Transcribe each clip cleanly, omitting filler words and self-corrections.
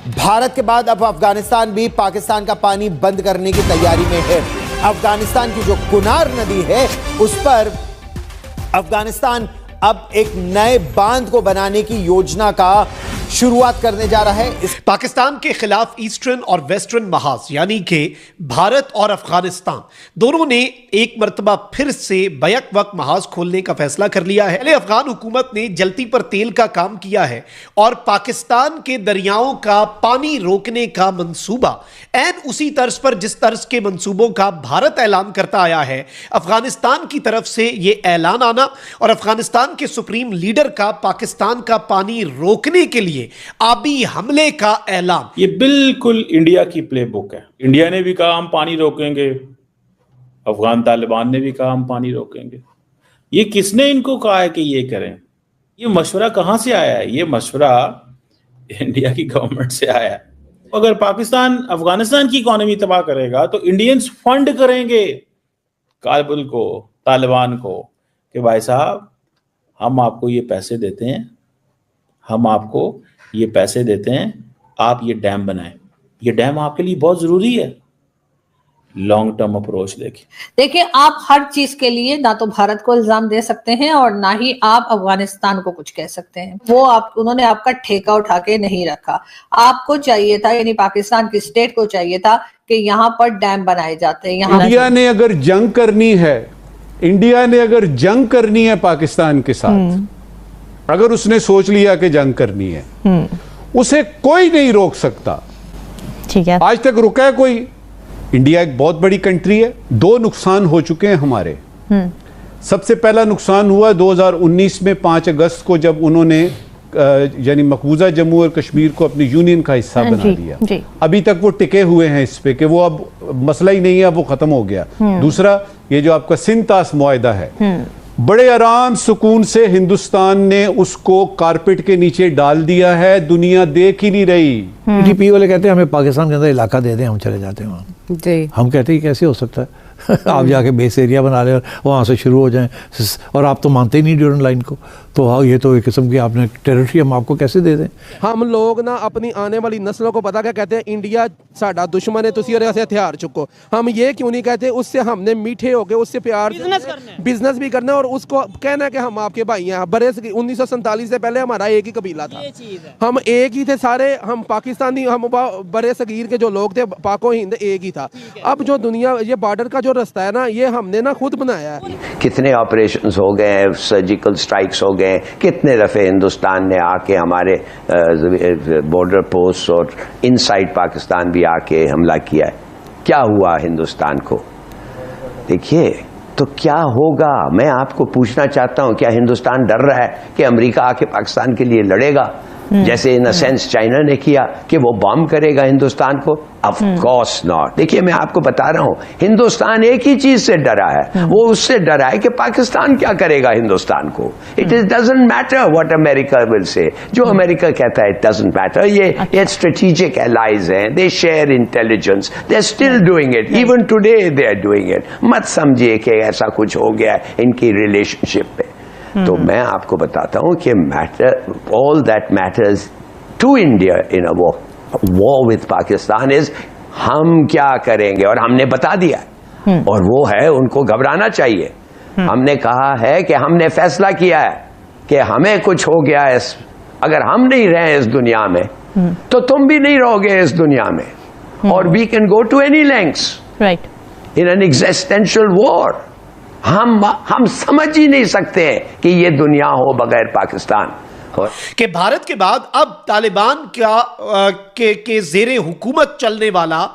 भारत के बाद अब अफगानिस्तान भी पाकिस्तान का पानी बंद करने की तैयारी में है। अफगानिस्तान की जो कुनार नदी है उस पर अफगानिस्तान अब एक नए बांध को बनाने की योजना का शुरुआत करने जा रहा है। पाकिस्तान के खिलाफ ईस्टर्न और वेस्टर्न महाज यानी कि भारत और अफगानिस्तान दोनों ने एक मर्तबा फिर से बैक वक्त महाज खोलने का फैसला कर लिया है। पहले अफगान हुकूमत ने जलती पर तेल का काम किया है और पाकिस्तान के दरियाओं का पानी रोकने का मंसूबा ऐन उसी तर्ज पर जिस तर्ज के मंसूबों का भारत ऐलान करता आया है, अफगानिस्तान की तरफ से यह ऐलान आना और अफगानिस्तान के सुप्रीम लीडर का पाकिस्तान का पानी रोकने के लिए आबी हमले का ऐलान। ये बिल्कुल इंडिया की प्लेबुक है। इंडिया ने भी कहा हम पानी रोकेंगे, अफगान तालिबान ने भी कहा हम पानी रोकेंगे। ये किसने इनको कहा है कि ये करें? ये मशवरा कहां से आया है? ये मशवरा इंडिया की गवर्नमेंट से आया है। अगर पाकिस्तान अफगानिस्तान की इकोनॉमी तबाह करेगा तो इंडियंस फंड करेंगे काबुल को, तालिबान को कि भाई साहब हम आपको ये पैसे देते हैं, हम आपको ये पैसे देते हैं, आप ये डैम बनाएं। ये डैम आपके लिए बहुत जरूरी है। लॉन्ग टर्म अप्रोच देखिए, आप हर चीज के लिए ना तो भारत को इल्जाम दे सकते हैं और ना ही आप अफगानिस्तान को कुछ कह सकते हैं। वो उन्होंने आपका ठेका उठा के नहीं रखा। आपको चाहिए था, यानी पाकिस्तान की स्टेट को चाहिए था कि यहाँ पर डैम बनाए जाते हैं। इंडिया ने अगर जंग करनी है, इंडिया ने अगर जंग करनी है पाकिस्तान के साथ, अगर उसने सोच लिया कि जंग करनी है, उसे कोई नहीं रोक सकता। ठीक है, आज तक रुका है कोई? इंडिया एक बहुत बड़ी कंट्री है। दो नुकसान हो चुके हैं हमारे। सबसे पहला नुकसान हुआ 2019 में 5 अगस्त को, जब उन्होंने यानी मकबूजा जम्मू और कश्मीर को अपनी यूनियन का हिस्सा बना दिया। अभी तक वो टिके हुए हैं इस पे कि वो अब मसला ही नहीं है, अब वो खत्म हो गया। दूसरा, ये जो आपका सिंतास मुआहदा है, बड़े आराम सुकून से हिंदुस्तान ने उसको कारपेट के नीचे डाल दिया है, दुनिया देख ही नहीं रही। पीडीपी वाले कहते हैं हमें पाकिस्तान के अंदर इलाका दे दें, हम चले जाते हैं वहाँ। हम कहते हैं कैसे हो सकता है? आप जाके बेस एरिया बना लें और वहाँ से शुरू हो जाएं, और आप तो मानते ही नहीं ड्यूरन लाइन को। तो हाँ, ये तो एक किस्म की आपने टेरिटरी हम आपको कैसे दे दें? हम लोग ना अपनी आने वाली नस्लों को पता क्या कहते हैं, इंडिया साडा दुश्मन है, तुसी और ऐसे हथियार चुको। हम ये क्यों नहीं कहते? उससे हमने मीठे हो गए, उससे प्यार बिजनेस भी करना और उसको कहना है कि हम आपके भाई हैं। बड़े 1947 से पहले हमारा एक ही कबीला था, हम एक ही थे सारे। हम पाकिस्तानी, हम बड़े सगीर के जो लोग थे, पाको हिंद एक ही था। अब जो दुनिया, ये बॉर्डर का जो रास्ता है ना, ये हमने ना खुद बनाया है। कितने ऑपरेशंस हो गए, सर्जिकल स्ट्राइक्स हो गए, कितने दफे हिंदुस्तान ने आके हमारे बॉर्डर पोस्ट और इनसाइड पाकिस्तान भी आके हमला किया है। क्या हुआ हिंदुस्तान को? देखिए, तो क्या होगा? मैं आपको पूछना चाहता हूं, क्या हिंदुस्तान डर रहा है कि अमेरिका आके पाकिस्तान के लिए लड़ेगा, जैसे इन अ सेंस चाइना ने किया कि वो बॉम्ब करेगा हिंदुस्तान को? Of course not. देखिए, मैं आपको बता रहा हूं, हिंदुस्तान एक ही चीज से डरा है, वो उससे डरा है कि पाकिस्तान क्या करेगा हिंदुस्तान को। It doesn't matter what America will say. जो अमेरिका कहता है इट डजंट मैटर। ये स्ट्रेटेजिक एलाइज हैं, they share intelligence, they are still doing it, even today they are doing it. मत समझिए कि ऐसा कुछ हो गया इनकी रिलेशनशिप पे। तो मैं आपको बताता हूं कि all that matters to India in a war with Pakistan is हम क्या करेंगे, और हमने बता दिया है। और वो है, उनको घबराना चाहिए। हमने कहा है कि हमने फैसला किया है कि हमें कुछ हो गया है, अगर हम नहीं रहे इस दुनिया में तो तुम भी नहीं रहोगे इस दुनिया में। और we can go to any lengths in an existential war. हम समझ ही नहीं सकते कि ये दुनिया हो बगैर पाकिस्तान कि भारत के बाद अब तालिबान के जेरे हुकूमत चलने वाला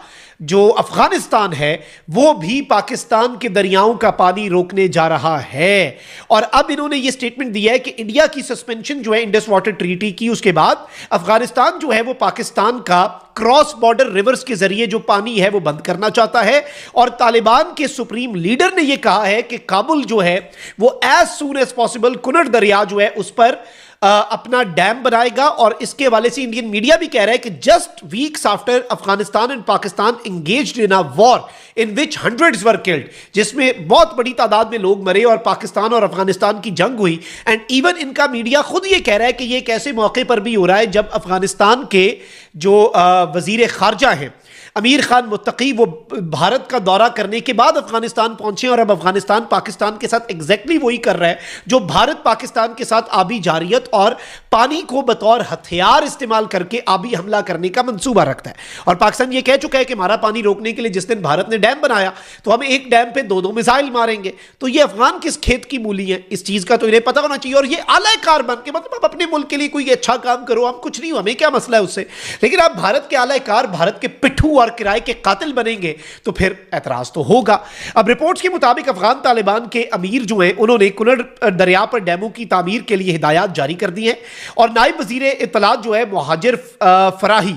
जो अफगानिस्तान है वो भी पाकिस्तान के दरियाओं का पानी रोकने जा रहा है। और अब इन्होंने ये स्टेटमेंट दिया है कि इंडिया की सस्पेंशन जो है इंडस वाटर ट्रीटी की, उसके बाद अफगानिस्तान जो है वो पाकिस्तान का क्रॉस बॉर्डर रिवर्स के जरिए जो पानी है वो बंद करना चाहता है। और तालिबान के सुप्रीम लीडर ने यह कहा है कि काबुल जो है वो as soon as possible Kunar दरिया जो है उस पर अपना डैम बनाएगा। और इसके हवाले से इंडियन मीडिया भी कह रहा है कि just weeks after Afghanistan and Pakistan engaged in a war in which hundreds were killed, जिसमें बहुत बड़ी तादाद में लोग मरे और पाकिस्तान और अफगानिस्तान की जंग हुई। एंड इवन इनका मीडिया खुद ये कह रहा है कि ये एक ऐसे मौके पर भी हो रहा है जब अफगानिस्तान के जो वजीर खारजा हैं अमीर खान मुत्तकी, वो भारत का दौरा करने के बाद अफगानिस्तान पहुंचे और अब अफगानिस्तान पाकिस्तान के साथ एग्जैक्टली वही कर रहा है जो भारत पाकिस्तान के साथ आबी जारियत और पानी को बतौर हथियार इस्तेमाल करके आबी हमला करने का मंसूबा रखता है। और पाकिस्तान ये कह चुका है कि हमारा पानी रोकने के लिए जिस दिन भारत ने डैम बनाया तो हम एक डैम पे 2-2 मिसाइल मारेंगे। तो ये अफगान किस खेत की मूली है, इस चीज का तो इन्हें पता होना चाहिए। और ये आलाकार बन के, मतलब आप अपने मुल्क के लिए कोई अच्छा काम करो, हम कुछ नहीं, हमें क्या मसला है उससे, लेकिन आप भारत के आलाकार, भारत के पिट्ठू और किराए के कातिल बनेंगे तो फिर एतराज तो होगा। अब रिपोर्ट्स के मुताबिक अफगान तालिबान के अमीर जो हैं उन्होंने कुनर दरिया पर डैमों की तामीर के लिए हिदायत जारी कर दी है। और नायब वजीर इत्तलात जो है मुहाजिर फराही,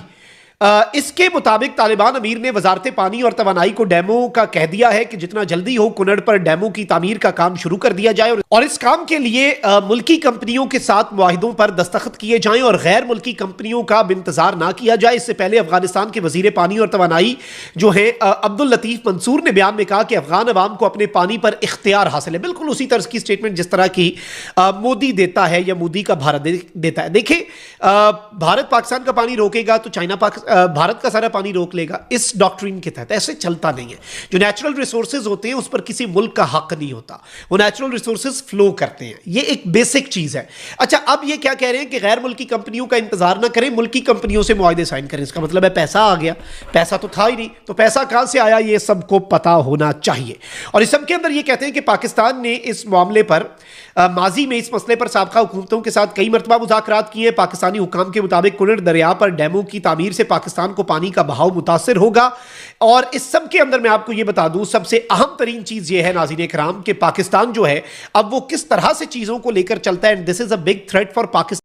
इसके मुताबिक तालिबान अमीर ने वजारत पानी और तवानाई को डैमों का कह दिया है कि जितना जल्दी हो कुनड़ पर डैमों की तामीर का काम शुरू कर दिया जाए और इस काम के लिए मुल्की कंपनियों के साथ मुआहिदों पर दस्तखत किए जाएं और गैर मुल्की कंपनियों का इंतजार ना किया जाए। इससे पहले अफगानिस्तान के वजीर पानी और तवानाई जो है अब्दुल लतीफ मंसूर ने बयान में कहा कि अफगान अवाम को अपने पानी पर इख्तियार हासिल है। बिल्कुल उसी तरह की स्टेटमेंट जिस तरह की मोदी देता है या मोदी का भारत देता है। देखिए, भारत पाकिस्तान का पानी रोकेगा तो चाइना भारत का सारा पानी रोक लेगा, इस डॉक्ट्रिन के तहत ऐसे चलता नहीं है। जो नेचुरल रिसोर्सेज होते हैं उस पर किसी मुल्क का हक नहीं होता, वो नेचुरल रिसोर्सेज फ्लो करते हैं, ये एक बेसिक चीज है। अच्छा, अब ये क्या कह रहे हैं कि गैर मुल्की कंपनियों का इंतजार ना करें, मुल्की कंपनियों से मुआहदे साइन करें। इसका मतलब है पैसा आ गया, पैसा तो था ही नहीं, तो पैसा कहां से आया ये सबको पता होना चाहिए। और इस सब के अंदर ये कहते हैं कि पाकिस्तान ने इस मामले पर माजी में इस मसले पर साबका हुकूमतों के साथ कई मरतबा मुज़ाकरात किए। पाकिस्तानी हुकाम के मुताबिक कुनड़ दरिया पर डैमों की तामीर से पाकिस्तान को पानी का बहाव मुतासिर होगा। और इस सब के अंदर मैं आपको ये बता दूं, सबसे अहम तरीन चीज ये है नाज़रीन इकराम कि पाकिस्तान जो है अब वो किस तरह से चीजों को लेकर चलता है, and this is a big threat for Pakistan.